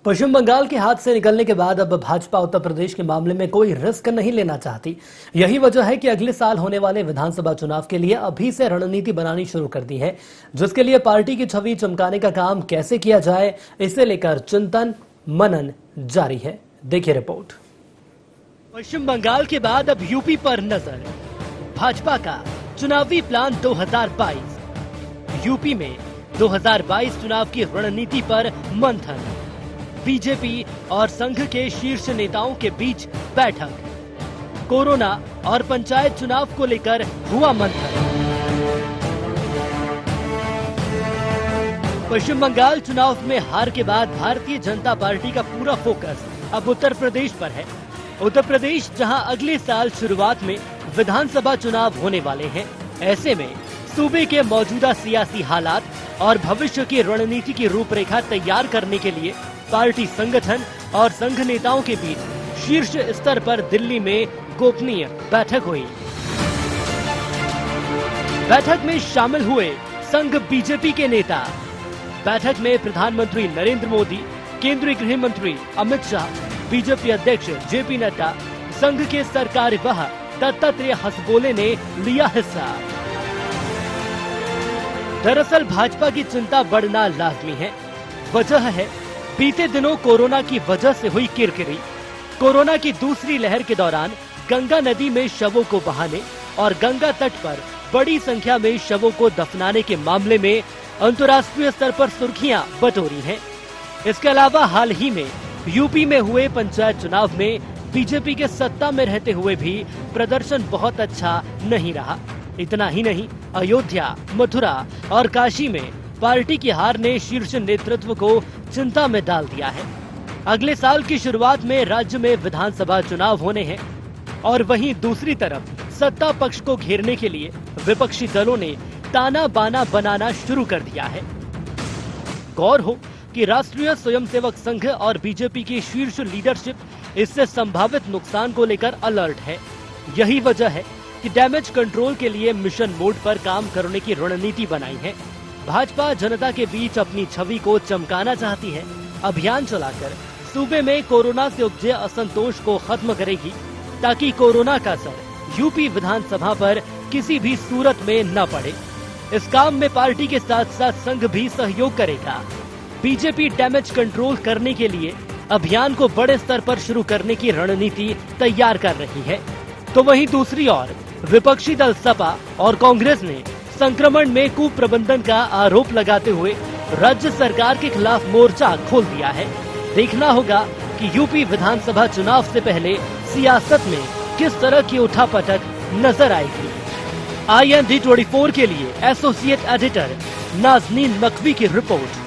पश्चिम बंगाल के हाथ से निकलने के बाद अब भाजपा उत्तर प्रदेश के मामले में कोई रिस्क नहीं लेना चाहती। यही वजह है कि अगले साल होने वाले विधानसभा चुनाव के लिए अभी से रणनीति बनानी शुरू कर दी है, जिसके लिए पार्टी की छवि चमकाने का काम कैसे किया जाए, इसे लेकर चिंतन मनन जारी है। देखिए रिपोर्ट। पश्चिम बंगाल के बाद अब यूपी पर नजर। भाजपा का चुनावी प्लान 2022। यूपी में 2022 चुनाव की रणनीति पर मंथन। बीजेपी और संघ के शीर्ष नेताओं के बीच बैठक। कोरोना और पंचायत चुनाव को लेकर हुआ मंथन। पश्चिम बंगाल चुनाव में हार के बाद भारतीय जनता पार्टी का पूरा फोकस अब उत्तर प्रदेश पर है। उत्तर प्रदेश जहां अगले साल शुरुआत में विधानसभा चुनाव होने वाले हैं, ऐसे में सूबे के मौजूदा सियासी हालात और भविष्य की रणनीति की रूपरेखा तैयार करने के लिए पार्टी संगठन और संघ नेताओं के बीच शीर्ष स्तर पर दिल्ली में गोपनीय बैठक हुई। बैठक में शामिल हुए संघ बीजेपी के नेता। बैठक में प्रधानमंत्री नरेंद्र मोदी, केंद्रीय गृह मंत्री अमित शाह, बीजेपी अध्यक्ष जेपी नड्डा, संघ के सरकार्यवाह दत्तात्रेय हसबोले ने लिया हिस्सा। दरअसल भाजपा की चिंता बढ़ना लाजमी है। वजह है बीते दिनों कोरोना की वजह से हुई किरकिरी। कोरोना की दूसरी लहर के दौरान गंगा नदी में शवों को बहाने और गंगा तट पर बड़ी संख्या में शवों को दफनाने के मामले में अंतर्राष्ट्रीय स्तर पर सुर्खियां बटोरी हैं। इसके अलावा हाल ही में यूपी में हुए पंचायत चुनाव में बीजेपी के सत्ता में रहते हुए भी प्रदर्शन बहुत अच्छा नहीं रहा। इतना ही नहीं, अयोध्या, मथुरा और काशी में पार्टी की हार ने शीर्ष नेतृत्व को चिंता में डाल दिया है। अगले साल की शुरुआत में राज्य में विधानसभा चुनाव होने हैं और वहीं दूसरी तरफ सत्ता पक्ष को घेरने के लिए विपक्षी दलों ने ताना बाना बनाना शुरू कर दिया है। गौर हो कि राष्ट्रीय स्वयंसेवक संघ और बीजेपी की शीर्ष लीडरशिप इससे संभावित नुकसान को लेकर अलर्ट है। यही वजह है कि डैमेज कंट्रोल के लिए मिशन मोड पर काम करने की रणनीति बनाई है। भाजपा जनता के बीच अपनी छवि को चमकाना चाहती है। अभियान चलाकर सूबे में कोरोना से उपजे असंतोष को खत्म करेगी, ताकि कोरोना का असर यूपी विधानसभा पर किसी भी सूरत में न पड़े। इस काम में पार्टी के साथ साथ संघ भी सहयोग करेगा। बीजेपी डैमेज कंट्रोल करने के लिए अभियान को बड़े स्तर पर शुरू करने की रणनीति तैयार कर रही है, तो वहीं दूसरी ओर विपक्षी दल सपा और कांग्रेस ने संक्रमण में कुप्रबंधन का आरोप लगाते हुए राज्य सरकार के खिलाफ मोर्चा खोल दिया है। देखना होगा कि यूपी विधानसभा चुनाव से पहले सियासत में किस तरह की उठापटक नजर आएगी। IND 24 के लिए एसोसिएट एडिटर नाजनीन नकवी की रिपोर्ट।